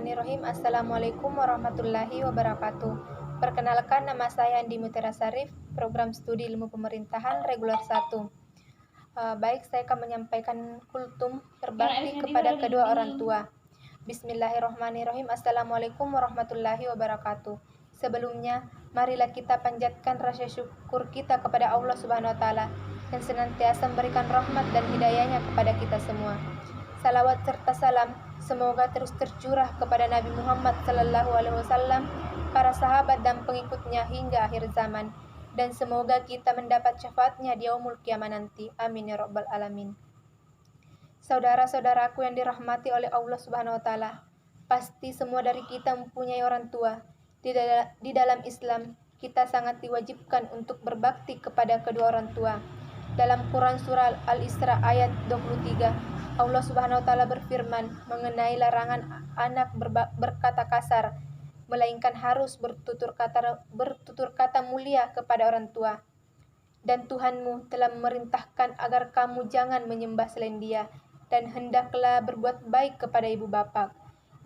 Bismillahirrahmanirrahim. Assalamualaikum warahmatullahi wabarakatuh. Perkenalkan, nama saya Andi Mutiara Sarif, Program Studi Ilmu Pemerintahan Reguler 1. Baik, saya akan menyampaikan kultum berbakti kepada kedua orang tua. Bismillahirrahmanirrahim. Assalamualaikum warahmatullahi wabarakatuh. Sebelumnya, marilah kita panjatkan rasa syukur kita kepada Allah Subhanahu wa Ta'ala yang senantiasa memberikan rahmat dan hidayahnya kepada kita semua. Salawat serta salam semoga terus tercurah kepada Nabi Muhammad SAW, para sahabat dan pengikutnya hingga akhir zaman, dan semoga kita mendapat syafaatnya di yaumul qiyamah nanti. Amin ya rabbal alamin. Saudara-saudaraku yang dirahmati oleh Allah Subhanahu wa Ta'ala, pasti semua dari kita mempunyai orang tua. Di dalam Islam, kita sangat diwajibkan untuk berbakti kepada kedua orang tua. Dalam Quran surah Al-Isra ayat 23, Allah Subhanahu wa Ta'ala berfirman mengenai larangan anak berkata kasar, melainkan harus bertutur kata mulia kepada orang tua. Dan Tuhanmu telah memerintahkan agar kamu jangan menyembah selain Dia, dan hendaklah berbuat baik kepada ibu bapa.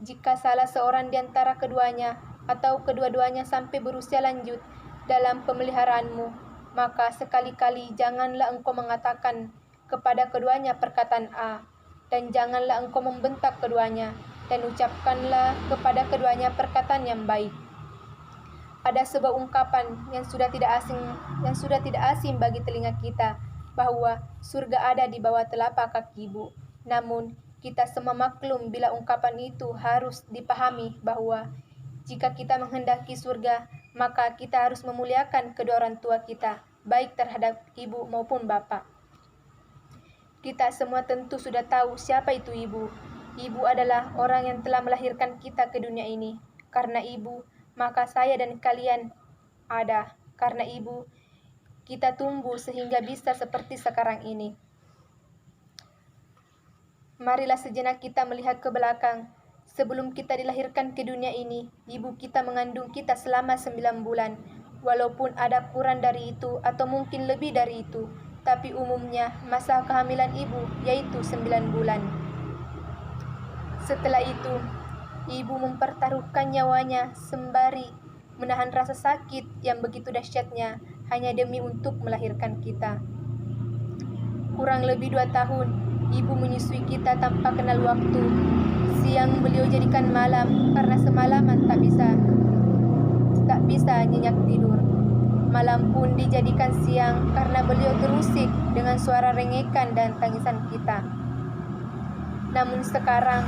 Jika salah seorang di antara keduanya atau kedua-duanya sampai berusia lanjut dalam pemeliharaanmu, maka sekali-kali janganlah engkau mengatakan kepada keduanya perkataan A, dan janganlah engkau membentak keduanya, dan ucapkanlah kepada keduanya perkataan yang baik. Ada sebuah ungkapan yang sudah tidak asing bagi telinga kita, bahwa surga ada di bawah telapak kaki ibu. Namun, kita semua maklum bila ungkapan itu harus dipahami bahwa jika kita menghendaki surga, maka kita harus memuliakan kedua orang tua kita, baik terhadap ibu maupun bapak. Kita semua tentu sudah tahu siapa itu ibu. Ibu adalah orang yang telah melahirkan kita ke dunia ini. Karena ibu, maka saya dan kalian ada. Karena ibu, kita tumbuh sehingga bisa seperti sekarang ini. Marilah sejenak kita melihat ke belakang. Sebelum kita dilahirkan ke dunia ini, ibu kita mengandung kita selama 9 bulan. Walaupun ada kurang dari itu atau mungkin lebih dari itu, tapi umumnya masa kehamilan ibu yaitu 9 bulan. Setelah itu, ibu mempertaruhkan nyawanya sembari menahan rasa sakit yang begitu dahsyatnya hanya demi untuk melahirkan kita. Kurang lebih 2 tahun, ibu menyusui kita tanpa kenal waktu. Siang beliau jadikan malam karena semalaman tak bisa nyenyak tidur. Malam pun dijadikan siang karena beliau terusik dengan suara rengekan dan tangisan kita. Namun sekarang,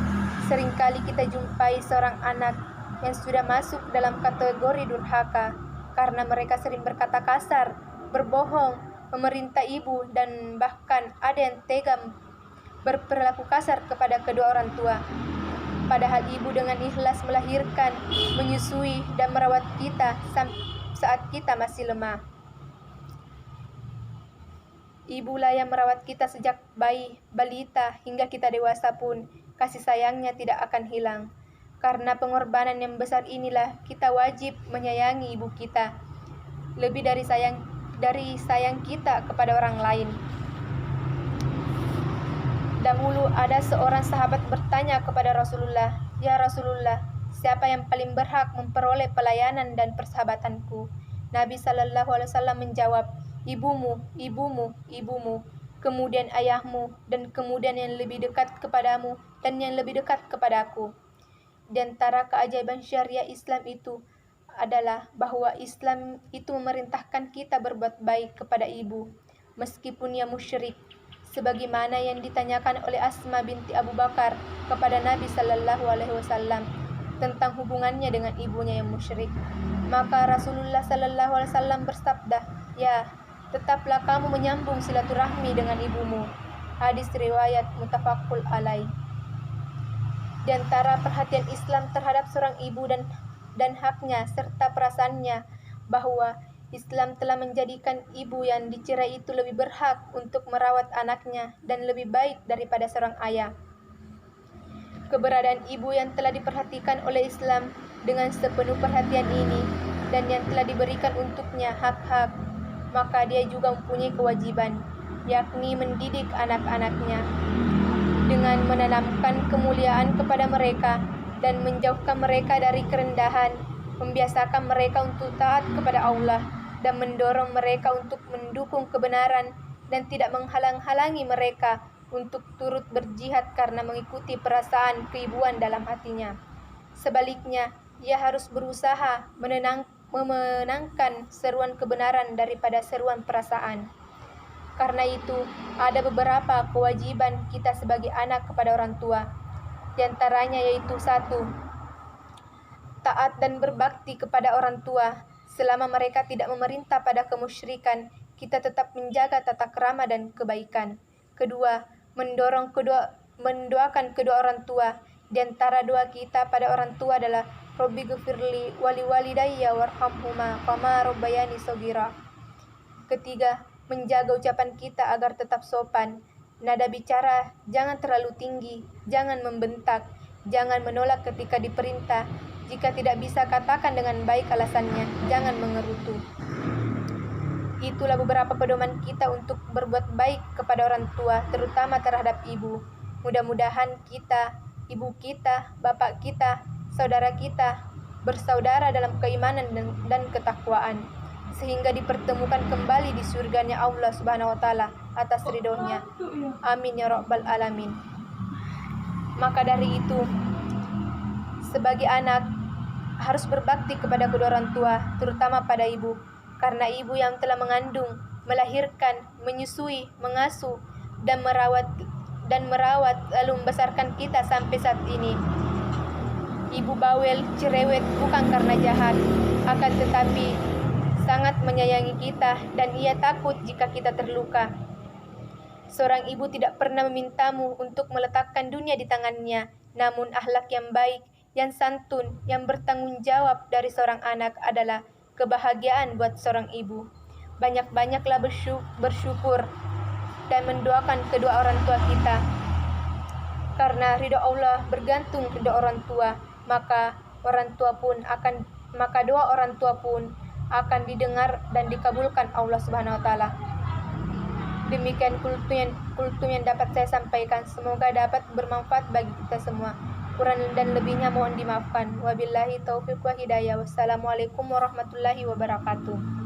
seringkali kita jumpai seorang anak yang sudah masuk dalam kategori durhaka karena mereka sering berkata kasar, berbohong, memerintah ibu, dan bahkan ada yang tega berperilaku kasar kepada kedua orang tua. Padahal ibu dengan ikhlas melahirkan, menyusui, dan merawat kita saat kita masih lemah. Ibulah yang merawat kita sejak bayi, balita, hingga kita dewasa pun. Kasih sayangnya tidak akan hilang. Karena pengorbanan yang besar inilah kita wajib menyayangi ibu kita, lebih dari sayang kita kepada orang lain. Dahulu ada seorang sahabat bertanya kepada Rasulullah, "Ya Rasulullah, siapa yang paling berhak memperoleh pelayanan dan persahabatanku?" Nabi SAW menjawab, "Ibumu, ibumu, ibumu, kemudian ayahmu, dan kemudian yang lebih dekat kepadamu, dan yang lebih dekat kepadaku." Di antara keajaiban syariah Islam itu adalah bahwa Islam itu memerintahkan kita berbuat baik kepada ibu, meskipun ia musyrik, sebagaimana yang ditanyakan oleh Asma binti Abu Bakar kepada Nabi SAW tentang hubungannya dengan ibunya yang musyrik. Maka Rasulullah SAW bersabda, "Ya, tetaplah kamu menyambung silaturahmi dengan ibumu." Hadis riwayat muttafaqun alaih. Di antara perhatian Islam terhadap seorang ibu dan haknya serta perasaannya bahwa Islam telah menjadikan ibu yang dicerai itu lebih berhak untuk merawat anaknya dan lebih baik daripada seorang ayah. Keberadaan ibu yang telah diperhatikan oleh Islam dengan sepenuh perhatian ini dan yang telah diberikan untuknya hak-hak, maka dia juga mempunyai kewajiban, yakni mendidik anak-anaknya dengan menanamkan kemuliaan kepada mereka dan menjauhkan mereka dari kerendahan, membiasakan mereka untuk taat kepada Allah, dan mendorong mereka untuk mendukung kebenaran dan tidak menghalang-halangi mereka untuk turut berjihad karena mengikuti perasaan keibuan dalam hatinya. Sebaliknya, ia harus berusaha memenangkan seruan kebenaran daripada seruan perasaan. Karena itu, ada beberapa kewajiban kita sebagai anak kepada orang tua. Di antaranya yaitu 1. Taat dan berbakti kepada orang tua. Selama mereka tidak memerintah pada kemusyrikan, kita tetap menjaga tata krama dan kebaikan. 2. Mendoakan kedua orang tua. Di antara doa kita pada orang tua adalah Robbi ghfirli wali walidayya warhamhuma kama rabbayani shaghira. 3. Menjaga ucapan kita agar tetap sopan. Nada bicara jangan terlalu tinggi, jangan membentak, jangan menolak ketika diperintah. Jika tidak bisa, katakan dengan baik alasannya, jangan mengerutu. Itulah beberapa pedoman kita untuk berbuat baik kepada orang tua, terutama terhadap ibu. Mudah-mudahan kita, ibu kita, bapak kita, saudara kita, bersaudara dalam keimanan dan ketakwaan, sehingga dipertemukan kembali di surganya Allah Subhanahu wa Ta'ala atas ridhonya. Amin ya Rabbal Alamin. Maka dari itu, sebagai anak harus berbakti kepada kedua orang tua, terutama pada ibu, karena ibu yang telah mengandung, melahirkan, menyusui, mengasuh, dan merawat lalu membesarkan kita sampai saat ini. Ibu bawel, cerewet bukan karena jahat, akan tetapi sangat menyayangi kita dan ia takut jika kita terluka. Seorang ibu tidak pernah memintamu untuk meletakkan dunia di tangannya, namun akhlak yang baik, yang santun, yang bertanggung jawab dari seorang anak adalah kebahagiaan buat seorang ibu. Banyak-banyaklah bersyukur dan mendoakan kedua orang tua kita. Karena ridho Allah bergantung kedua orang tua, maka doa orang tua pun akan didengar dan dikabulkan Allah Subhanahu wa Ta'ala. Demikian kultum yang dapat saya sampaikan. Semoga dapat bermanfaat bagi kita semua. Kurang dan lebihnya mohon dimaafkan. Wabillahi taufiq wa hidayah. Wassalamualaikum warahmatullahi wabarakatuh.